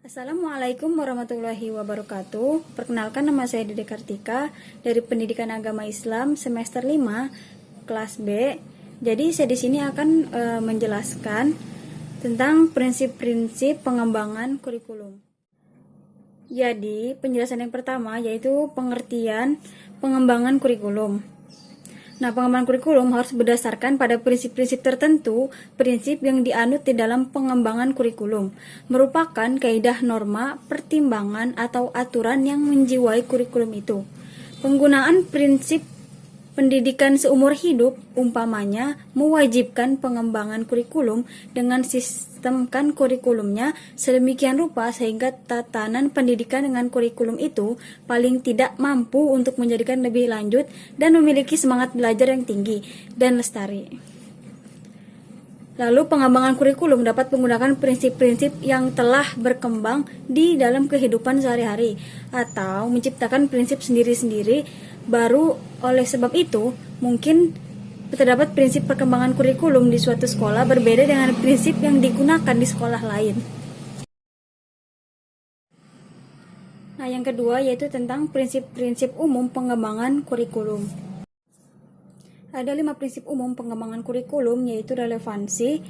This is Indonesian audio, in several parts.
Assalamualaikum warahmatullahi wabarakatuh. Perkenalkan, nama saya Dede Kartika dari Pendidikan Agama Islam semester 5 kelas B. Jadi saya di sini akan menjelaskan tentang prinsip-prinsip pengembangan kurikulum. Jadi, penjelasan yang pertama yaitu pengertian pengembangan kurikulum. Nah, pengembangan kurikulum harus berdasarkan pada prinsip-prinsip tertentu, prinsip yang dianut di dalam pengembangan kurikulum, merupakan kaidah norma, pertimbangan, atau aturan yang menjiwai kurikulum itu. Penggunaan prinsip pendidikan seumur hidup, umpamanya, mewajibkan pengembangan kurikulum dengan sistemkan kurikulumnya sedemikian rupa sehingga tatanan pendidikan dengan kurikulum itu paling tidak mampu untuk menjadikan lebih lanjut dan memiliki semangat belajar yang tinggi dan lestari. Lalu pengembangan kurikulum dapat menggunakan prinsip-prinsip yang telah berkembang di dalam kehidupan sehari-hari atau menciptakan prinsip sendiri-sendiri baru. Oleh sebab itu, mungkin terdapat prinsip perkembangan kurikulum di suatu sekolah berbeda dengan prinsip yang digunakan di sekolah lain. Nah, yang kedua yaitu tentang prinsip-prinsip umum pengembangan kurikulum. Ada 5 prinsip umum pengembangan kurikulum, yaitu relevansi,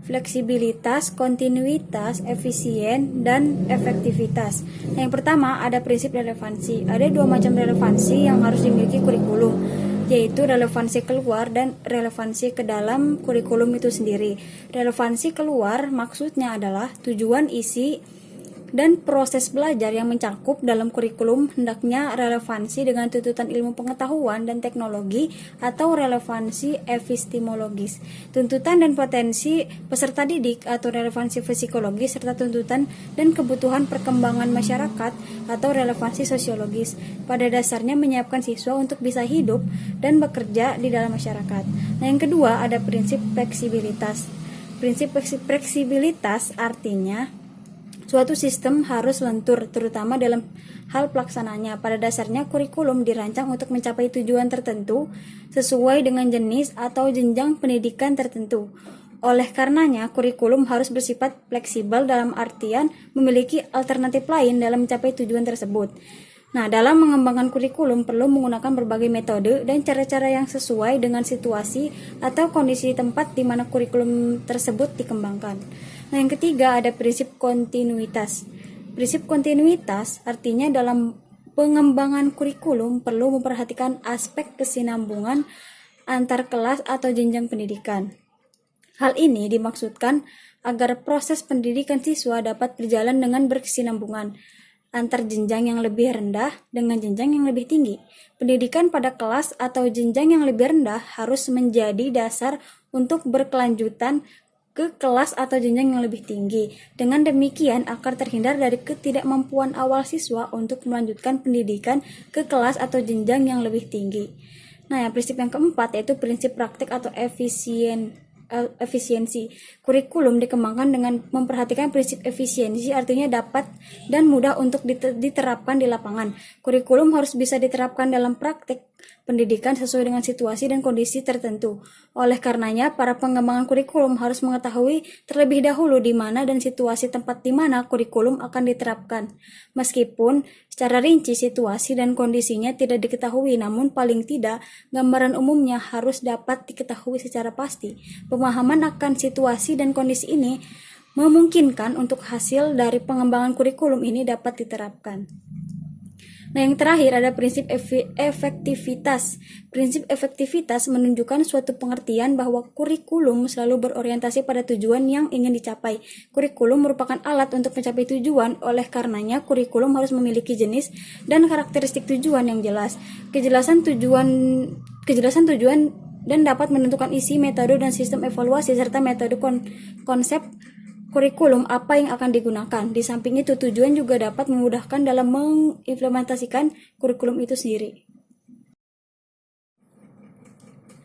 fleksibilitas, kontinuitas, efisien, dan efektivitas. Nah, yang pertama ada prinsip relevansi. Ada 2 macam relevansi yang harus dimiliki kurikulum, yaitu relevansi keluar dan relevansi ke dalam kurikulum itu sendiri. Relevansi keluar maksudnya adalah tujuan, isi, dan proses belajar yang mencakup dalam kurikulum hendaknya relevansi dengan tuntutan ilmu pengetahuan dan teknologi atau relevansi epistemologis, tuntutan dan potensi peserta didik atau relevansi psikologis, serta tuntutan dan kebutuhan perkembangan masyarakat atau relevansi sosiologis. Pada dasarnya menyiapkan siswa untuk bisa hidup dan bekerja di dalam masyarakat. Nah, yang kedua ada prinsip fleksibilitas. Prinsip fleksibilitas artinya suatu sistem harus lentur, terutama dalam hal pelaksananya. Pada dasarnya, kurikulum dirancang untuk mencapai tujuan tertentu sesuai dengan jenis atau jenjang pendidikan tertentu. Oleh karenanya, kurikulum harus bersifat fleksibel dalam artian memiliki alternatif lain dalam mencapai tujuan tersebut. Nah, dalam mengembangkan kurikulum perlu menggunakan berbagai metode dan cara-cara yang sesuai dengan situasi atau kondisi tempat di mana kurikulum tersebut dikembangkan. Nah, yang ketiga ada prinsip kontinuitas. Prinsip kontinuitas artinya dalam pengembangan kurikulum perlu memperhatikan aspek kesinambungan antar kelas atau jenjang pendidikan. Hal ini dimaksudkan agar proses pendidikan siswa dapat berjalan dengan berkesinambungan antar jenjang yang lebih rendah dengan jenjang yang lebih tinggi. Pendidikan pada kelas atau jenjang yang lebih rendah harus menjadi dasar untuk berkelanjutan ke kelas atau jenjang yang lebih tinggi. Dengan demikian akan terhindar dari ketidakmampuan awal siswa untuk melanjutkan pendidikan ke kelas atau jenjang yang lebih tinggi. Nah, prinsip yang keempat yaitu prinsip praktik atau efisiensi. Kurikulum dikembangkan dengan memperhatikan prinsip efisiensi, artinya dapat dan mudah untuk diterapkan di lapangan. Kurikulum harus bisa diterapkan dalam praktik pendidikan sesuai dengan situasi dan kondisi tertentu. Oleh karenanya, para pengembangan kurikulum harus mengetahui terlebih dahulu di mana dan situasi tempat di mana kurikulum akan diterapkan. Meskipun secara rinci situasi dan kondisinya tidak diketahui, namun paling tidak gambaran umumnya harus dapat diketahui secara pasti. Pemahaman akan situasi dan kondisi ini memungkinkan untuk hasil dari pengembangan kurikulum ini dapat diterapkan. Nah, yang terakhir ada prinsip efektivitas. Prinsip efektivitas menunjukkan suatu pengertian bahwa kurikulum selalu berorientasi pada tujuan yang ingin dicapai. Kurikulum merupakan alat untuk mencapai tujuan, oleh karenanya kurikulum harus memiliki jenis dan karakteristik tujuan yang jelas. Kejelasan tujuan dan dapat menentukan isi, metode, dan sistem evaluasi serta metode konsep kurikulum apa yang akan digunakan. Di samping itu, tujuan juga dapat memudahkan dalam mengimplementasikan kurikulum itu sendiri.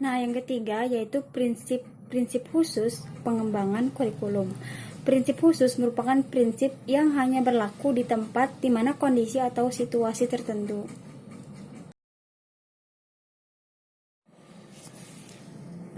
Nah, yang ketiga yaitu prinsip khusus pengembangan kurikulum. Prinsip khusus merupakan prinsip yang hanya berlaku di tempat di mana kondisi atau situasi tertentu.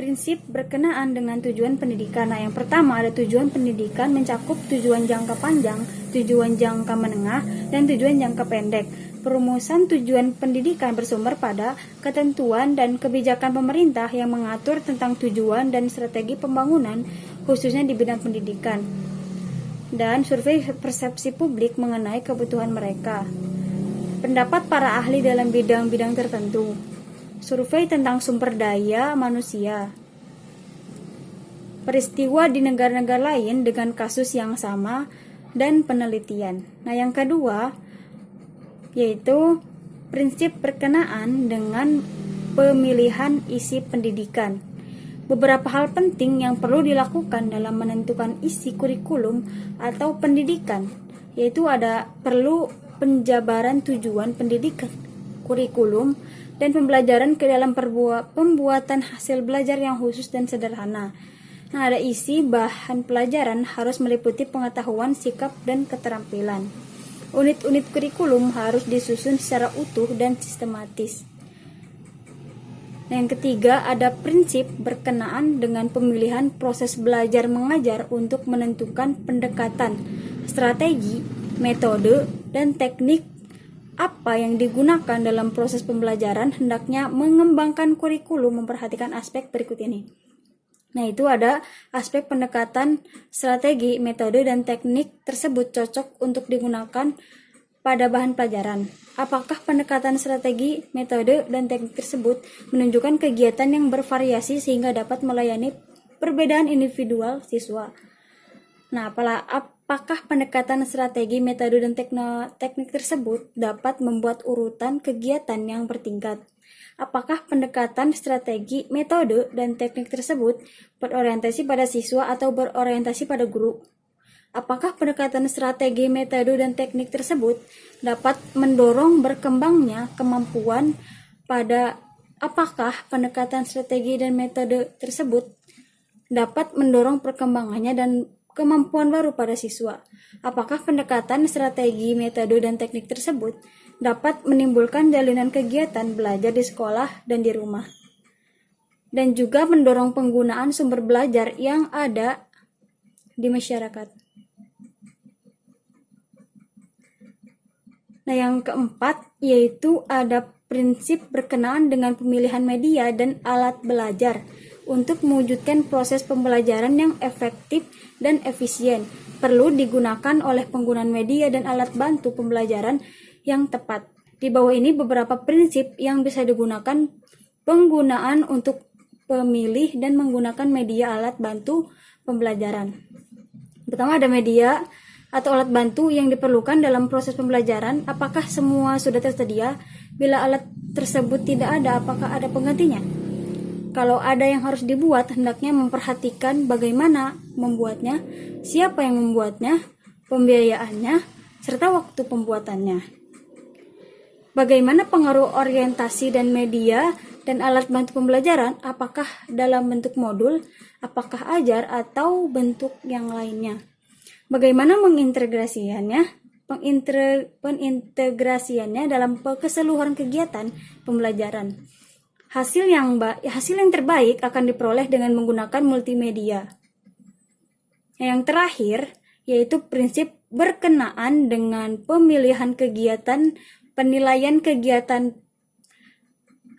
prinsip berkenaan dengan tujuan pendidikan. Nah, yang pertama ada tujuan pendidikan mencakup tujuan jangka panjang, tujuan jangka menengah, dan tujuan jangka pendek. Perumusan tujuan pendidikan bersumber pada ketentuan dan kebijakan pemerintah yang mengatur tentang tujuan dan strategi pembangunan, khususnya di bidang pendidikan. Dan survei persepsi publik mengenai kebutuhan mereka. Pendapat para ahli dalam bidang-bidang tertentu. Survei tentang sumber daya manusia. Peristiwa di negara-negara lain dengan kasus yang sama dan penelitian. Nah, yang kedua yaitu prinsip berkenaan dengan pemilihan isi pendidikan. Beberapa hal penting yang perlu dilakukan dalam menentukan isi kurikulum atau pendidikan, yaitu perlu penjabaran tujuan pendidikan, kurikulum, dan pembelajaran ke dalam pembuatan hasil belajar yang khusus dan sederhana. Nah, ada isi bahan pelajaran harus meliputi pengetahuan, sikap, dan keterampilan. Unit-unit kurikulum harus disusun secara utuh dan sistematis. Nah, yang ketiga ada prinsip berkenaan dengan pemilihan proses belajar mengajar untuk menentukan pendekatan, strategi, metode, dan teknik apa yang digunakan dalam proses pembelajaran. Hendaknya mengembangkan kurikulum memperhatikan aspek berikut ini. Nah, itu ada aspek pendekatan, strategi, metode, dan teknik tersebut cocok untuk digunakan pada bahan pelajaran. Apakah pendekatan, strategi, metode, dan teknik tersebut menunjukkan kegiatan yang bervariasi sehingga dapat melayani perbedaan individual siswa? Nah, apakah pendekatan, strategi, metode, dan teknik tersebut dapat membuat urutan kegiatan yang bertingkat? Apakah pendekatan, strategi, metode, dan teknik tersebut berorientasi pada siswa atau berorientasi pada guru? Apakah pendekatan, strategi, metode, dan teknik tersebut dapat mendorong berkembangnya kemampuan apakah pendekatan, strategi, dan metode tersebut dapat mendorong perkembangannya dan kemampuan baru pada siswa? Apakah pendekatan, strategi, metode, dan teknik tersebut dapat menimbulkan jalinan kegiatan belajar di sekolah dan di rumah, dan juga mendorong penggunaan sumber belajar yang ada di masyarakat. Nah, yang keempat yaitu ada prinsip berkenaan dengan pemilihan media dan alat belajar untuk mewujudkan proses pembelajaran yang efektif dan efisien. Perlu digunakan oleh penggunaan media dan alat bantu pembelajaran yang tepat. Di bawah ini beberapa prinsip yang bisa digunakan penggunaan untuk pemilih dan menggunakan media alat bantu pembelajaran. Pertama ada media atau alat bantu yang diperlukan dalam proses pembelajaran. Apakah semua sudah tersedia? Bila alat tersebut tidak ada, apakah ada penggantinya? Kalau ada yang harus dibuat, hendaknya memperhatikan bagaimana membuatnya, siapa yang membuatnya, pembiayaannya, serta waktu pembuatannya. Bagaimana pengaruh orientasi dan media dan alat bantu pembelajaran? Apakah dalam bentuk modul, apakah ajar, atau bentuk yang lainnya? Bagaimana pengintegrasiannya dalam keseluruhan kegiatan pembelajaran? Hasil yang terbaik akan diperoleh dengan menggunakan multimedia. Yang terakhir yaitu prinsip berkenaan dengan pemilihan kegiatan, penilaian kegiatan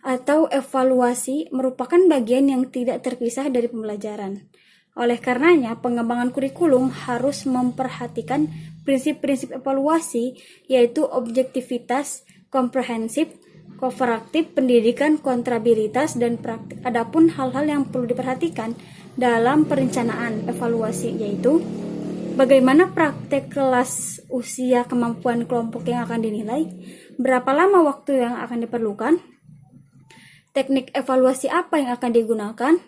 atau evaluasi merupakan bagian yang tidak terpisah dari pembelajaran. Oleh karenanya, pengembangan kurikulum harus memperhatikan prinsip-prinsip evaluasi, yaitu objektivitas, komprehensif, kooperatif, pendidikan, kontabilitas, dan praktik. Adapun hal-hal yang perlu diperhatikan dalam perencanaan evaluasi yaitu bagaimana praktek kelas, usia, kemampuan kelompok yang akan dinilai, berapa lama waktu yang akan diperlukan, teknik evaluasi apa yang akan digunakan,